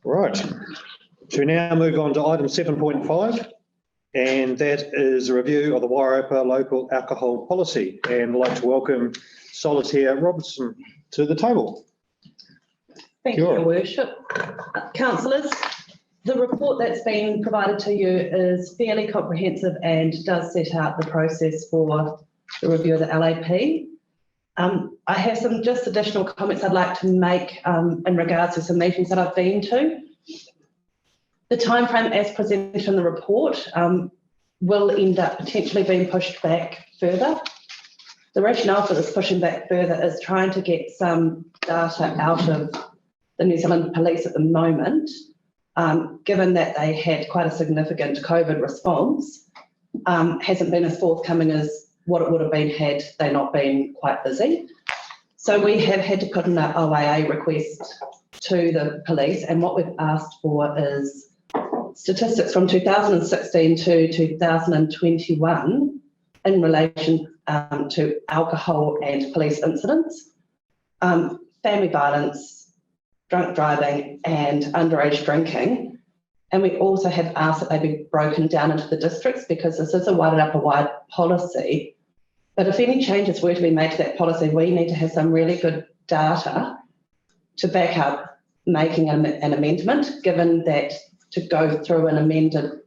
Right. So we now move on to item 7.5, and that is a review of the Wairarapa Local Alcohol Policy. And I'd like to welcome Solitaire Robertson to the table. Thank you, Your Worship. Councillors, the report that's been provided to you is fairly comprehensive and does set out the process for the review of the LAP. I have some just additional comments I'd like to make in regards to some meetings that I've been to. The timeframe as presented in the report will end up potentially being pushed back further. The rationale for this pushing back further is trying to get some data out of the New Zealand Police at the moment, given that they had quite a significant COVID response, hasn't been as forthcoming as what it would have been had they not been quite busy. So we have had to put in an OIA request to the police, and what we've asked for is statistics from 2016 to 2021 in relation to alcohol and police incidents, family violence, drunk driving and underage drinking. And we also have asked that they be broken down into the districts, because this is a Wairarapa-wide policy. But if any changes were to be made to that policy, we need to have some really good data to back up making an amendment, given that to go through an amended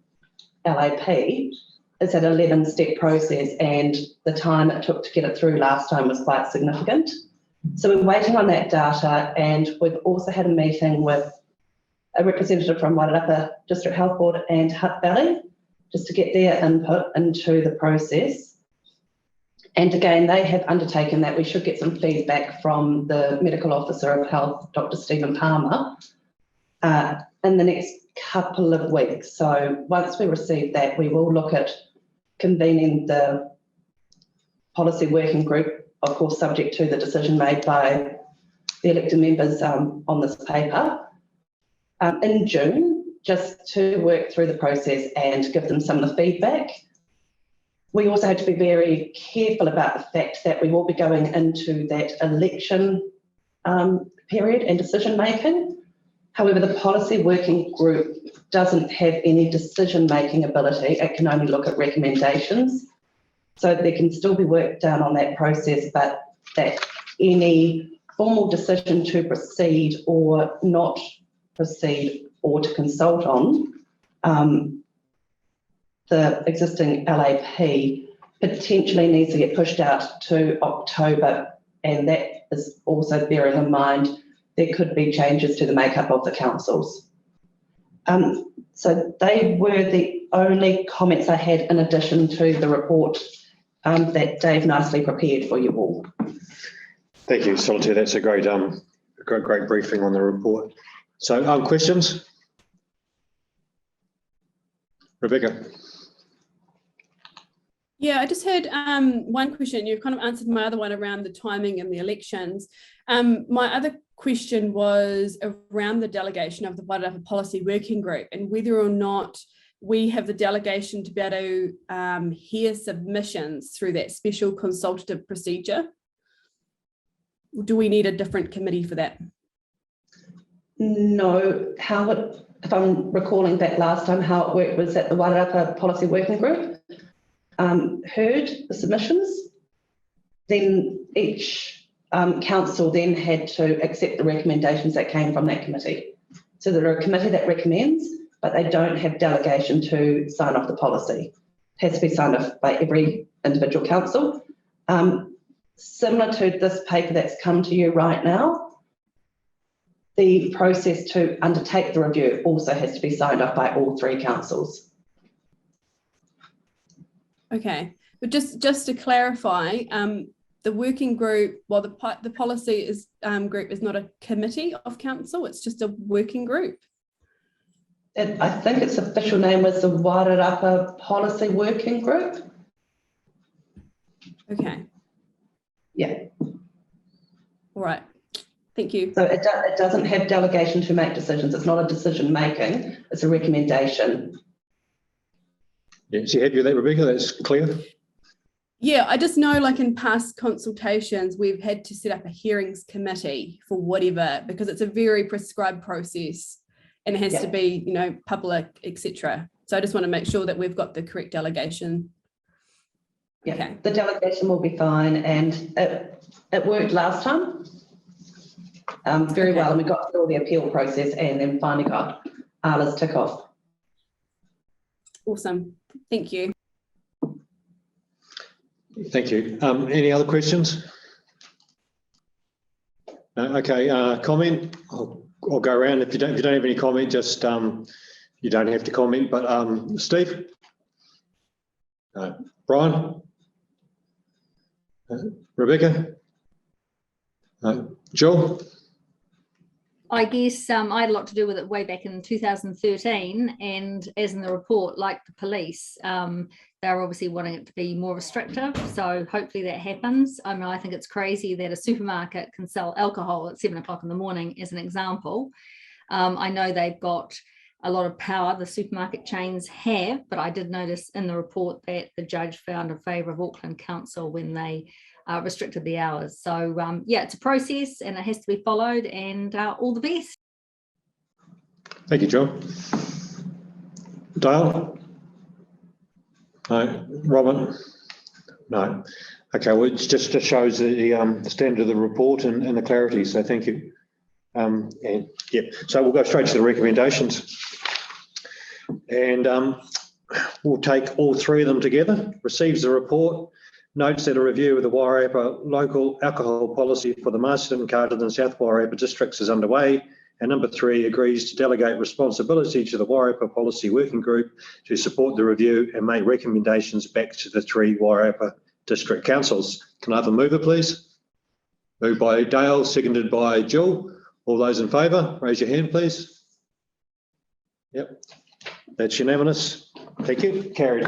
LAP is an 11-step process, and the time it took to get it through last time was quite significant. So we're waiting on that data, and we've also had a meeting with a representative from Wairarapa District Health Board and Hutt Valley, just to get their input into the process. And again, they have undertaken that we should get some feedback from the Medical Officer of Health, Dr. Stephen Palmer, in the next couple of weeks. So once we receive that, we will look at convening the policy working group, of course, subject to the decision made by the elected members on this paper, in June, just to work through the process and give them some of the feedback. We also had to be very careful about the fact that we will be going into that election period and decision making. However, the policy working group doesn't have any decision making ability. It can only look at recommendations. So there can still be work done on that process, but that any formal decision to proceed or not proceed or to consult on the existing LAP potentially needs to get pushed out to October, and that is also bearing in mind there could be changes to the makeup of the councils. So they were the only comments I had in addition to the report that Dave nicely prepared for you all. Thank you, Solitaire. That's a great briefing on the report. So, questions? Rebecca. Yeah, I just had one question. You've kind of answered my other one around the timing and the elections. My other question was around the delegation of the Wairarapa Policy Working Group and whether or not we have the delegation to be able to hear submissions through that special consultative procedure. Do we need a different committee for that? No, if I'm recalling back last time, how it worked was that the Wairarapa Policy Working Group heard the submissions, then each council then had to accept the recommendations that came from that committee. So they're a committee that recommends, but they don't have delegation to sign off the policy. It has to be signed off by every individual council. Similar to this paper that's come to you right now, the process to undertake the review also has to be signed off by all three councils. Okay, but just to clarify, the working group, well, the policy group is not a committee of council, it's just a working group. And I think its official name was the Wairarapa Policy Working Group. Okay. Yeah. All right. Thank you. So it doesn't have delegation to make decisions. It's not a decision making, it's a recommendation. Yeah, so you happy with that, Rebecca? That's clear? Yeah, I just know like in past consultations, we've had to set up a hearings committee for whatever, because it's a very prescribed process and it has to be, you know, public, etc. So I just want to make sure that we've got the correct delegation. Yeah, Okay. the delegation will be fine, and it worked last time very well, and we got through all the appeal process and then finally got Arla's tick off. Awesome. Thank you. Thank you. Any other questions? No? Okay, comment. I'll go around. If you don't have any comment, just you don't have to comment. But Steve, Brian, Rebecca, Jill. I guess I had a lot to do with it way back in 2013, and as in the report, like the police, they're obviously wanting it to be more restrictive. So hopefully that happens. I mean, I think it's crazy that a supermarket can sell alcohol at 7 o'clock in the morning, as an example. I know they've got a lot of power, the supermarket chains have, but I did notice in the report that the judge found in favour of Auckland Council when they restricted the hours. So yeah, it's a process and it has to be followed, and all the best. Thank you, John. Dale? No. Robin? No. Okay, well, it just shows the standard of the report and the clarity, so thank you. And yeah, so we'll go straight to the recommendations. And we'll take all three of them together. Receives the report, notes that a review of the Wairarapa Local Alcohol Policy for the Marsden, Carterton and South Wairarapa districts is underway. And number 3, agrees to delegate responsibility to the Wairarapa Policy Working Group to support the review and make recommendations back to the 3 Wairarapa district councils. Can I have a mover, please? Moved by Dale, seconded by Jill. All those in favour, raise your hand, please. Yep, that's unanimous. Thank you. Carried.